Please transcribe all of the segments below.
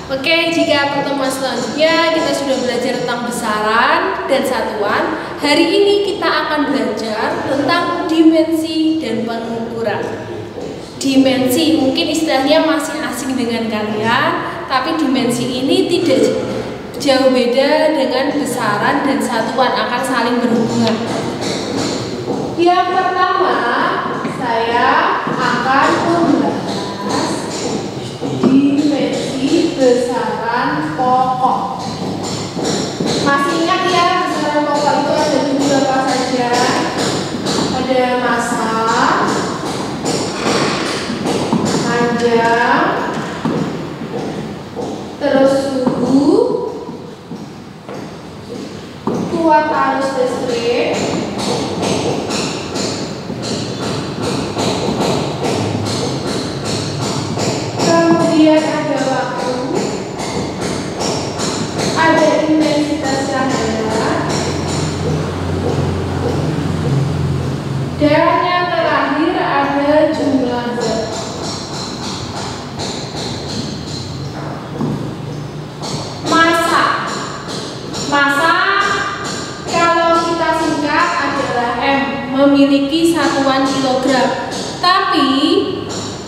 Oke, jika pertemuan selanjutnya kita sudah belajar tentang besaran dan satuan, hari ini kita akan belajar tentang dimensi dan pengukuran. Dimensi mungkin istilahnya masih asing dengan kalian, tapi dimensi ini tidak jauh beda dengan besaran dan satuan, akan saling berhubungan. Yang pertama, saya akan membahas dimensi besaran pokok. Masih ingat ya, besaran pokok itu ada beberapa saja. Ada massa, panjang, terus suhu, kuat arus listrik, kemudian ada waktu, ada intensitas cahaya, dan yang terakhir ada jumlah zat. Massa kalau kita singkat adalah M, memiliki satuan kilogram. Tapi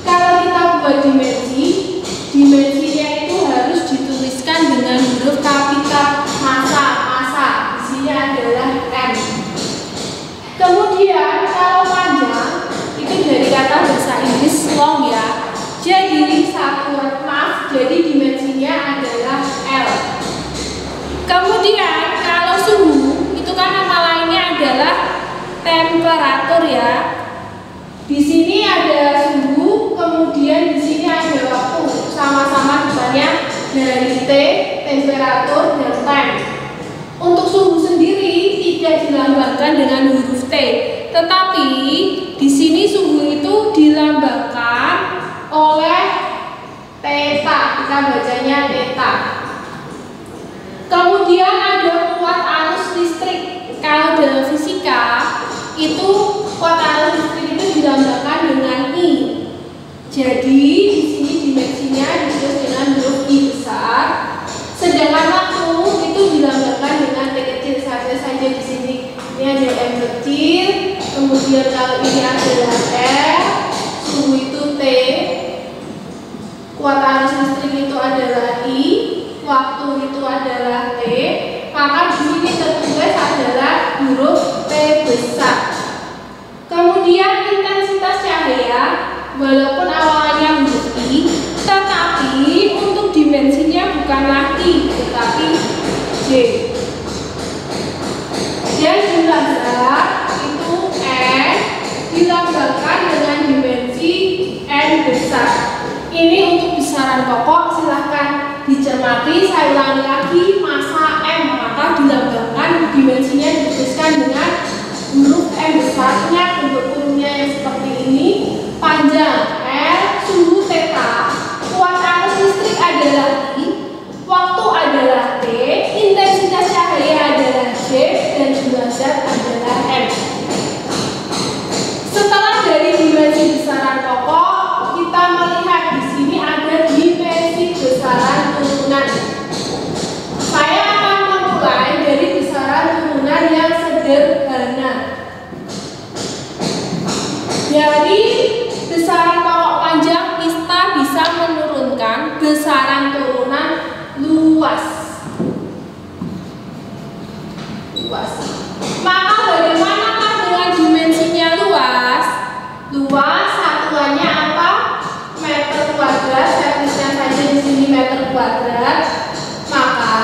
kalau kita buat dimensinya itu harus dituliskan dengan huruf kapital. Massa di sini adalah M. Kemudian kalau panjang itu dari kata bahasa Inggris long ya. Jadi dimensinya adalah L. Kemudian kalau suhu itu kan nama lainnya adalah temperatur ya. Di sini ada suhu, kemudian di sini ada waktu, sama-sama depannya dari T, temperatur dan time. Untuk suhu sendiri tidak dilambangkan dengan huruf T, tetapi di sini suhu itu dilambangkan oleh theta, kita bacanya theta. Kemudian ada kuat arus listrik. Kalau dalam fisika itu kuat arus listrik itu dilambangkan dengan I. Jadi di sini dimensinya ditulis dengan huruf I besar. Sedangkan waktu itu dilambangkan dengan T kecil saja di sini. Ini ada M kecil. Kemudian kalau ini adalah R, suhu itu T, kuat arus listrik itu adalah I, waktu itu adalah T, maka di sini tertulis adalah huruf T besar. Kemudian intensitas cahaya, walaupun awalnya huruf I, tetapi untuk dimensinya bukanlah I, tetapi J. Dan jumlah zat itu N, dilambangkan dengan dimensi N besar. Ini untuk besaran pokok, silahkan dicermati. Saya ulangi lagi, massa M, maka dilambangkan dimensinya dituliskan dengan huruf M besarnya, bentuk kurungnya yang seperti ini. Panjang L, suhu theta, kuat arus listrik adalah I, waktu adalah T, intensitas cahaya adalah J, dan jumlah zat adalah M. Setelah dari dimensi besaran pokok, kita melihat di sini ada dimensi besaran turunan. Saya akan memulai dari besaran turunan yang sederhana. Dari besaran pokok panjang kita bisa menurunkan besaran turunan luas. Maka bagaimanakah dengan dimensinya luas? Luas satuannya apa? Meter kuadrat. Saya tuliskan saja di sini meter kuadrat. Maka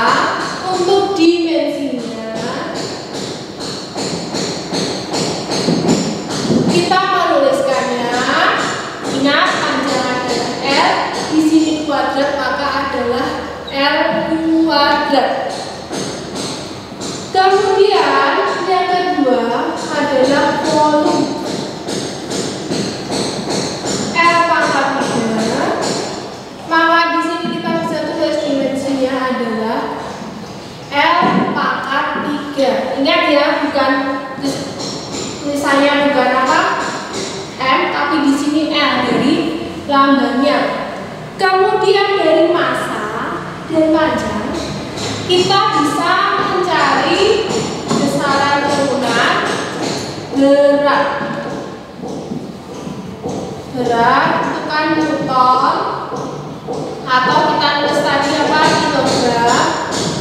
untuk dimensinya kita menuliskannya, ingat panjang adalah L, di sini kuadrat maka adalah L kuadrat. Kemudian yang kedua adalah volume. L pangkat 3, maka di sini kita bisa tulis dimensinya adalah L pangkat 3. Ingat ya, bukan tulisannya bukan apa M, tapi di sini L dari lambangnya. Kemudian dari massa dan panjang, kita bisa mencari besaran turunan berat. Berat itu kan Newton, atau kita tulis tadi apa, kilogram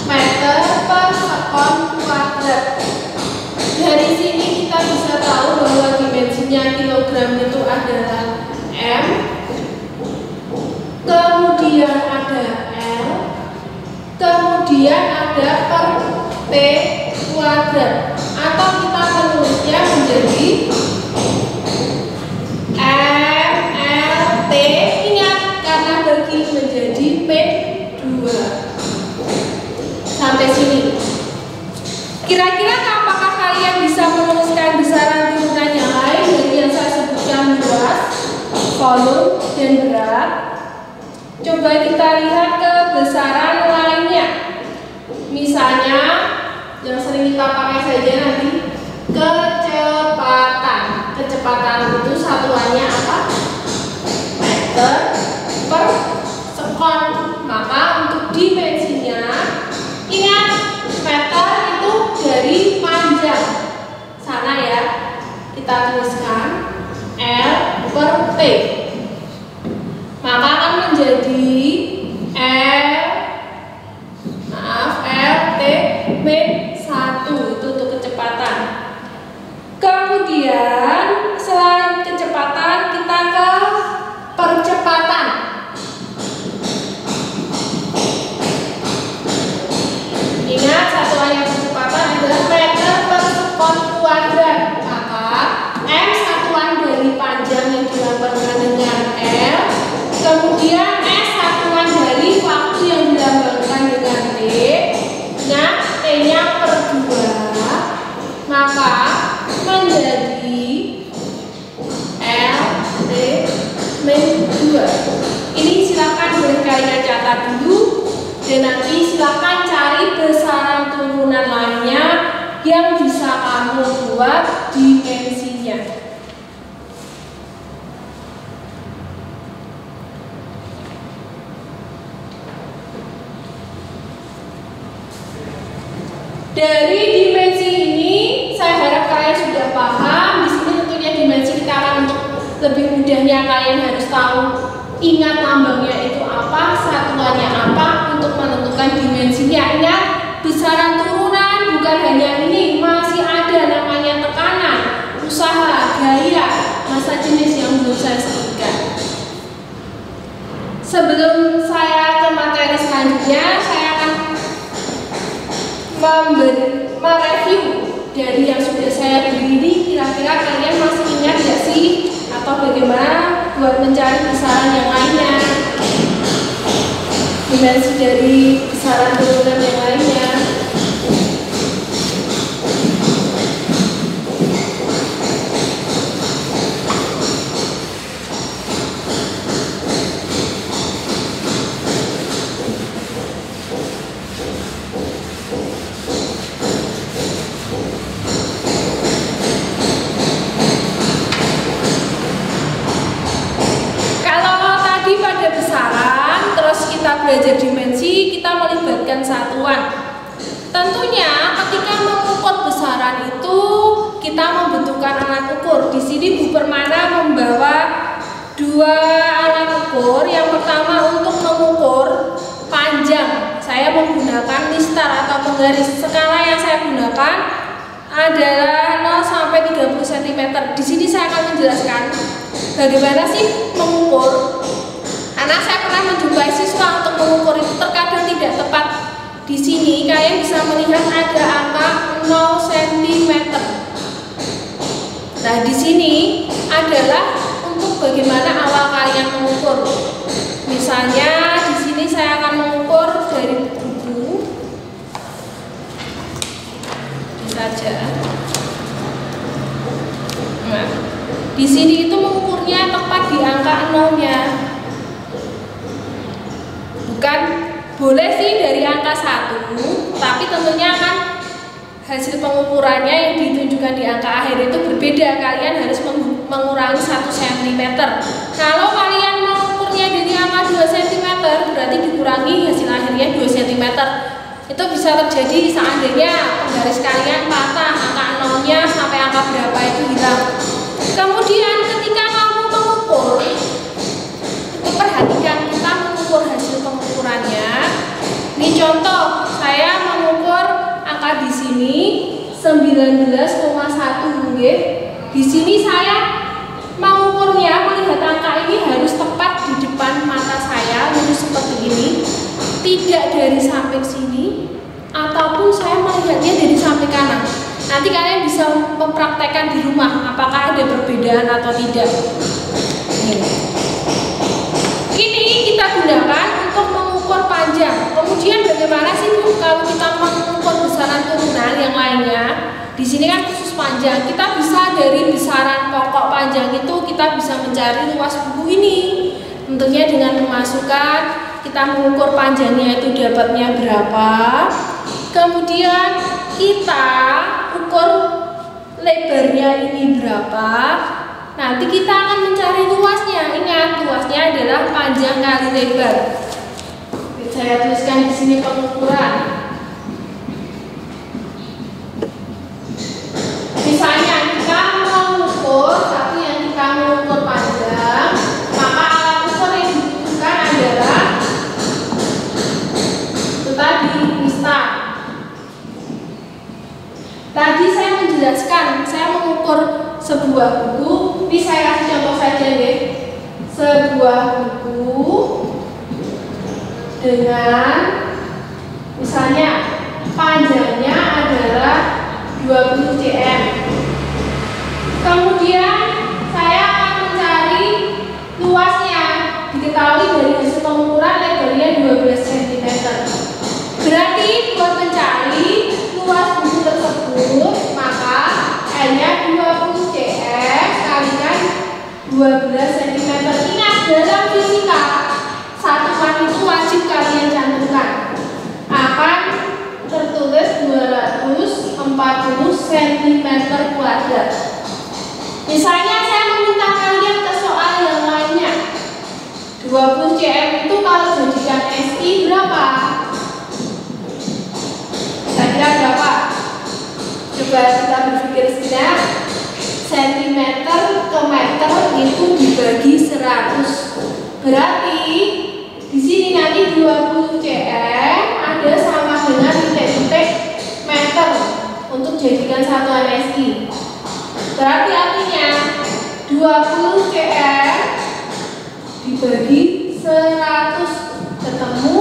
meter per sekon kuadrat. Dari sini kita bisa tahu bahwa dimensinya kilogram itu adalah M, kemudian ada L, kemudian ada per P kuadrat, atau kita menulisnya menjadi MLT. Ingat, karena bagi menjadi P2. Sampai sini. Kira-kira apakah kalian bisa menuliskan besaran turunan yang lain dari yang saya sebutkan luas, volume, dan berat? Coba kita lihat ke besaran lainnya. Misalnya, yang sering kita pakai saja nanti, kecepatan. Kecepatan itu satuannya apa? Meter per sekon. Maka untuk dimensinya, ingat, meter itu dari panjang sana ya, kita tuliskan L per T, maka akan menjadi LT min 1. Itu untuk kecepatan. Kemudian selain kecepatan, kita ke percepatan. Ingat, satuannya percepatan adalah meter per sekon kuadrat. Maka M satuan dari panjang yang dilambangkan dengan L, kemudian S satuan dari waktu yang dilambangkan dengan T. Nah, T-nya per 2, maka menjadi LT min 2. Ini silakan boleh kalian catat dulu, dan nanti silakan cari besaran turunan lainnya yang bisa kamu buat dimensinya. Dari dimensi ini, saya harap kalian sudah paham. Di sini tentunya dimensi kita akan, untuk lebih mudahnya kalian harus tahu, ingat lambangnya itu apa, satuannya apa untuk menentukan dimensinya. Ingat, besaran turunan bukan hanya ini, masih ada namanya tekanan, usaha, gaya, massa jenis yang belum saya sebutkan. Sebelum saya ke materi selanjutnya, saya akan mereview dari yang sudah saya beri ini. Kira-kira kalian masih ingat gak sih, atau bagaimana buat mencari besaran yang lainnya, dimensi dari besaran turunan yang lainnya? Belajar dimensi, kita melibatkan satuan. Tentunya ketika mengukur besaran itu kita membutuhkan alat ukur. Di sini Bu Permana membawa 2 alat ukur. Yang pertama untuk mengukur panjang, saya menggunakan mistar atau penggaris. Skala yang saya gunakan adalah 0 sampai 30 cm. Di sini saya akan menjelaskan bagaimana sih mengukur. Karena saya pernah menjumpai siswa untuk mengukur itu terkadang tidak tepat. Di sini kalian bisa melihat ada angka 0 cm. Nah, di sini adalah untuk bagaimana awal kalian mengukur. Misalnya di sini saya akan mengukur dari buku. Ini saja. Nah, di sini itu mengukurnya tepat di angka 0-nya. Bukan boleh sih dari angka 1, tapi tentunya kan hasil pengukurannya yang ditunjukkan di angka akhir itu berbeda. Kalian harus mengurangi 1 cm. Kalau kalian mengukur mengukurnya dari angka 2 cm, berarti dikurangi hasil akhirnya 2 cm. Itu bisa terjadi seandainya penggaris kalian patah, angka 0-nya sampai angka berapa itu hilang. Kemudian ketika kamu mengukur, perhatikan kita mengukur hasil pengukurannya. Ini contoh, saya mengukur angka di sini 19,1 nggih. Di sini saya mengukurnya, melihat angka ini harus tepat di depan mata saya, lurus seperti ini, tidak dari samping sini, ataupun saya melihatnya dari samping kanan. Nanti kalian bisa mempraktekkan di rumah, apakah ada perbedaan atau tidak. Ini kita gunakan untuk mengukur panjang. Kemudian bagaimana sih Bu kalau kita mengukur besaran turunan yang lainnya? Di sini kan khusus panjang. Kita bisa dari besaran pokok panjang itu kita bisa mencari luas buku ini. Tentunya dengan memasukkan kita mengukur panjangnya itu dapatnya berapa. Kemudian kita ukur lebarnya ini berapa. Nanti kita akan mencari luasnya. Ingat, luasnya adalah panjang kali lebar. Saya tuliskan di sini pengukuran. Misalnya kita mengukur, satu yang kita mengukur panjang, maka alat ukur yang dibutuhkan adalah itu tadi, mistar. Tadi saya menjelaskan, saya mengukur sebuah buku. Ini saya kasih contoh saja deh. Sebuah buku dengan misalnya panjangnya adalah 20 cm. Kemudian saya akan mencari luasnya. Diketahui dari hasil pengukuran lebarnya 12 cm. Berarti buat mencari luas buku tersebut, maka hanya 20 cm kalikan 12 cm. Ingat, dalam fisika satuan itu wajib kalian cantumkan. Akan tertulis 240 cm². Misalnya saya meminta kalian ke soal yang lainnya. 20 cm itu kalau jadikan SI berapa? Kira-kira berapa? Coba kita berpikir sejenak. Sentimeter ke meter itu dibagi 100. Berarti di sini nanti 20 cm ada sama dengan titik-titik meter untuk jadikan satuan SI. Berarti artinya 20 cm dibagi 100 ketemu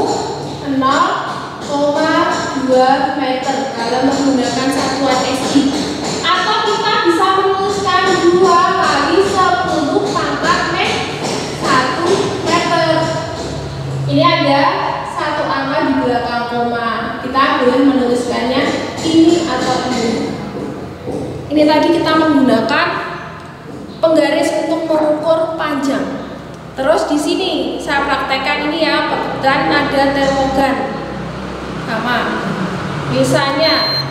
0,2 meter kalau menggunakan satuan SI. Atau kita bisa menuliskan 2 kali 10 pangkat 1 meter. Ini ada satu angka di belakang koma. Kita boleh menuliskannya ini atau ini. Ini tadi kita menggunakan penggaris untuk mengukur panjang. Terus di sini saya praktekkan ini ya, dan ada termogan. Sama. Misalnya,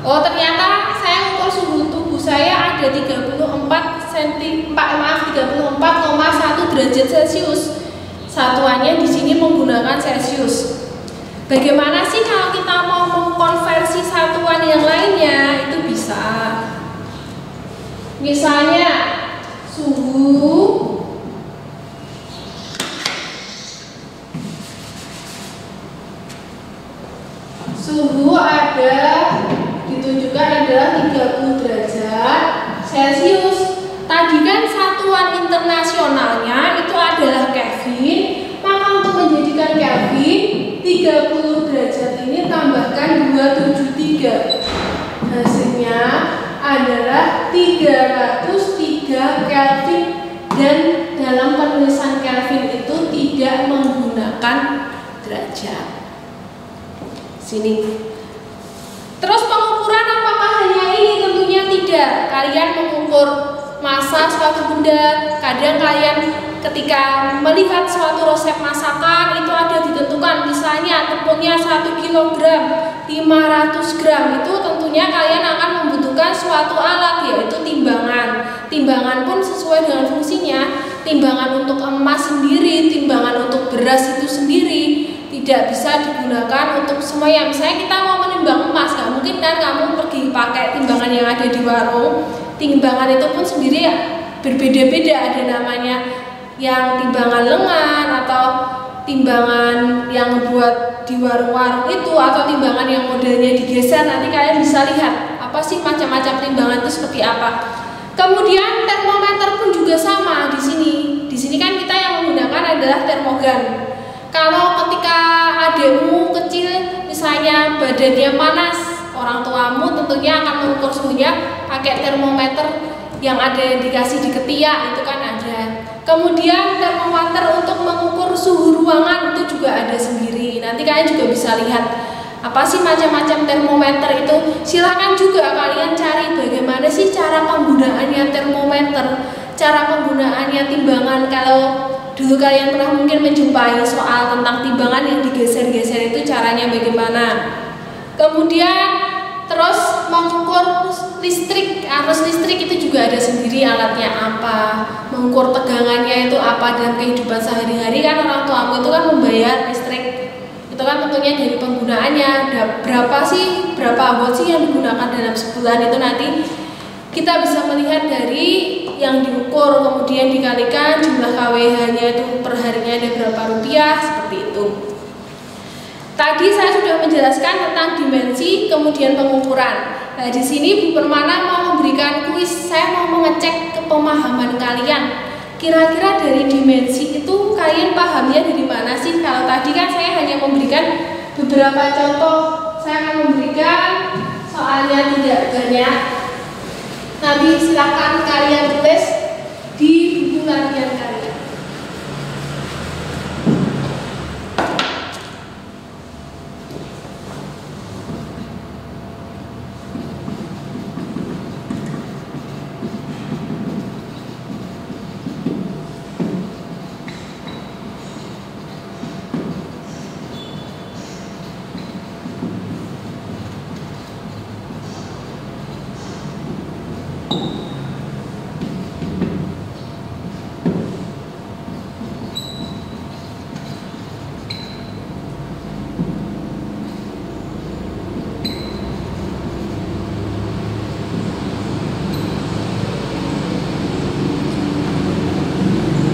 oh ternyata saya ukur suhu tubuh saya ada 34,1 derajat Celcius. Satuannya di sini menggunakan Celcius. Bagaimana sih kalau kita mau mengkonversi satuan yang lainnya? Itu bisa. Misalnya suhu ada ditunjukkan adalah 30 derajat Celcius. Tadi kan satuan internasionalnya itu adalah Kelvin, maka untuk menjadikan Kelvin 30 derajat ini tambahkan 273. Hasilnya adalah 303 Kelvin, dan dalam penulisan Kelvin itu tidak menggunakan derajat. Sini. Terus pengukuran apakah hanya ini? Tentunya tidak. Kalian mengukur masa suatu benda. Kadang kalian ketika melihat suatu resep masakan itu ada ditentukan, misalnya tepungnya 1 kg, 500 gram. Itu tentunya kalian akan membutuhkan suatu alat, yaitu timbangan. Timbangan pun sesuai dengan fungsinya. timbangan untuk emas sendiri, timbangan untuk beras itu sendiri tidak bisa digunakan untuk semuanya. Misalnya kita mau menimbang emas, nggak mungkin kan kamu pergi pakai timbangan yang ada di warung. Timbangan itu pun sendiri berbeda-beda, ada namanya yang timbangan lengan atau timbangan yang buat di warung-warung itu, atau timbangan yang modelnya digeser. Nanti kalian bisa lihat apa sih macam-macam timbangan itu seperti apa. Kemudian termometer pun juga sama di sini. Di sini kan kita yang menggunakan adalah termogan. Kalau ketika adikmu kecil misalnya badannya panas, orang tuamu tentunya akan mengukur suhunya pakai termometer yang ada dikasih di ketiak, itu kan ada. Kemudian termometer untuk mengukur suhu ruangan itu juga ada sendiri. Nanti kalian juga bisa lihat apa sih macam-macam termometer itu. Silahkan juga kalian cari bagaimana sih cara penggunaannya termometer, cara penggunaannya timbangan. Kalau dulu kalian pernah mungkin menjumpai soal tentang timbangan yang digeser-geser itu caranya bagaimana. Kemudian terus mengukur listrik, arus listrik itu juga ada sendiri alatnya apa, mengukur tegangannya itu apa. Dalam kehidupan sehari-hari kan orang tuamu itu kan membayar listrik, itu kan tentunya dari penggunaannya. Berapa watt sih yang digunakan dalam sebulan, itu nanti kita bisa melihat dari yang diukur, kemudian dikalikan jumlah KWH-nya itu per harinya ada berapa rupiah, seperti itu. Tadi saya sudah menjelaskan tentang dimensi, kemudian pengukuran. Nah, di sini Bu Permana mau memberikan kuis. Saya mau mengecek kepemahaman kalian. Kira-kira dari dimensi itu kalian pahamnya dari mana sih? Kalau tadi kan saya hanya memberikan beberapa contoh. Saya akan memberikan soalnya tidak banyak. Nanti silakan kalian tes di buku latihan kalian.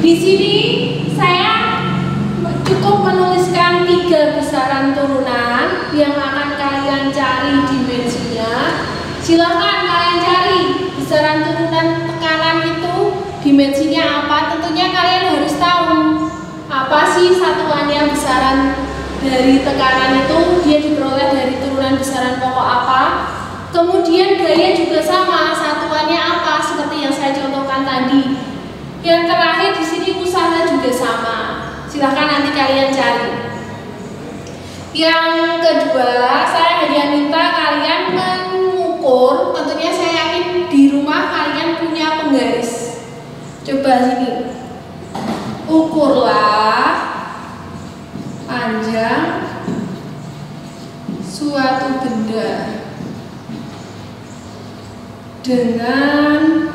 Di sini saya cukup menuliskan 3 besaran turunan yang akan kalian cari dimensinya. Silahkan kalian cari besaran turunan tekanan itu dimensinya apa. Tentunya kalian harus tahu apa sih satuannya besaran dari tekanan itu, dia diperoleh dari turunan besaran pokok apa. Kemudian gaya juga sama, satuannya apa seperti yang saya contohkan tadi. Yang terakhir di sini usaha juga sama. Silahkan nanti kalian cari. Yang kedua, saya hanya minta kalian mengukur. Tentunya saya yakin di rumah kalian punya penggaris. Coba sini. Ukurlah panjang suatu benda dengan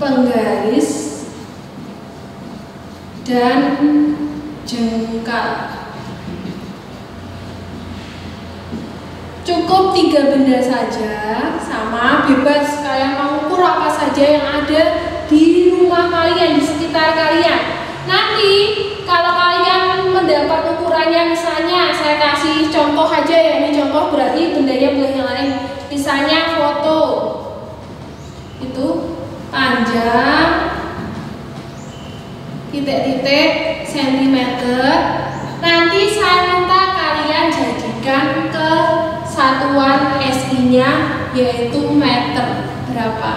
penggaris dan jengkal. Cukup 3 benda saja, sama, bebas kalian mau ukur apa saja yang ada di rumah kalian, di sekitar kalian. Nanti kalau kalian mendapat ukurannya, misalnya saya kasih contoh aja ya, ini contoh berarti bendanya boleh yang lain. Misalnya foto itu panjang titik-titik sentimeter. Nanti saya minta kalian jadikan ke satuan SI-nya yaitu meter berapa.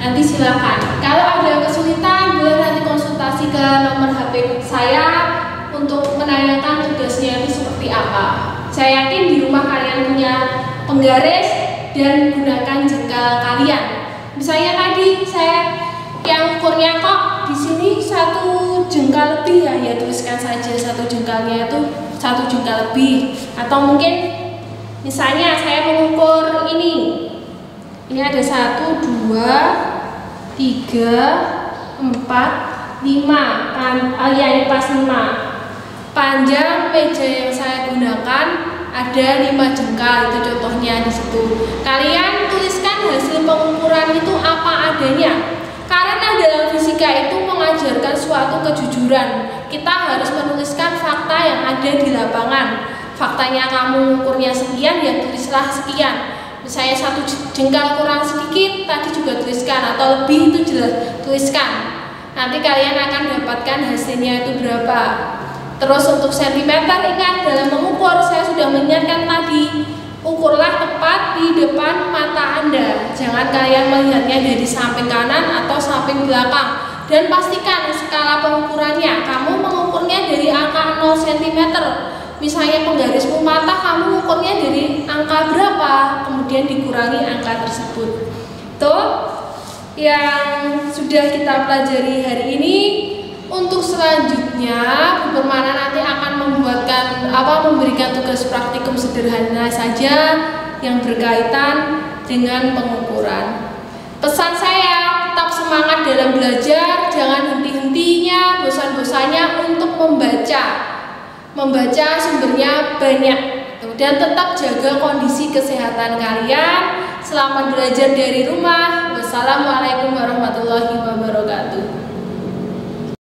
Nanti silakan. Kalau ada kesulitan boleh nanti konsultasi ke nomor HP saya untuk menanyakan tugasnya itu seperti apa. Saya yakin di rumah kalian punya penggaris dan gunakan jengkal kalian. Misalnya tadi saya yang ukurnya kok di sini 1 jengkal lebih ya tuliskan saja 1 jengkalnya itu 1 jengkal lebih. Atau mungkin misalnya saya mengukur ini ada 1, 2, 3, 4, 4, 5, yakni pas 5. Panjang meja yang saya gunakan ada 5 jengkal, itu contohnya di situ. Kalian tuliskan hasil pengukuran itu apa adanya. Karena dalam fisika itu mengajarkan suatu kejujuran. Kita harus menuliskan fakta yang ada di lapangan. Faktanya kamu mengukurnya sekian, ya tulislah sekian. Misalnya 1 jengkal kurang sedikit, tadi juga tuliskan, atau lebih itu jelas tuliskan. Nanti kalian akan dapatkan hasilnya itu berapa. Terus untuk sentimeter, ingat dalam mengukur saya sudah mengingatkan tadi, ukurlah tepat di depan mata Anda. Jangan kalian melihatnya dari samping kanan atau samping belakang. Dan pastikan skala pengukurannya, kamu mengukurnya dari angka 0 cm. Misalnya penggarismu patah, kamu mengukurnya dari angka berapa, kemudian dikurangi angka tersebut. Itu yang sudah kita pelajari hari ini. Untuk selanjutnya, Bu Permana nanti akan memberikan tugas praktikum sederhana saja yang berkaitan dengan pengukuran. Pesan saya, tetap semangat dalam belajar, jangan henti-hentinya, bosan-bosannya untuk membaca. Membaca sumbernya banyak. Kemudian tetap jaga kondisi kesehatan kalian. Selamat belajar dari rumah. Wassalamualaikum warahmatullahi wabarakatuh.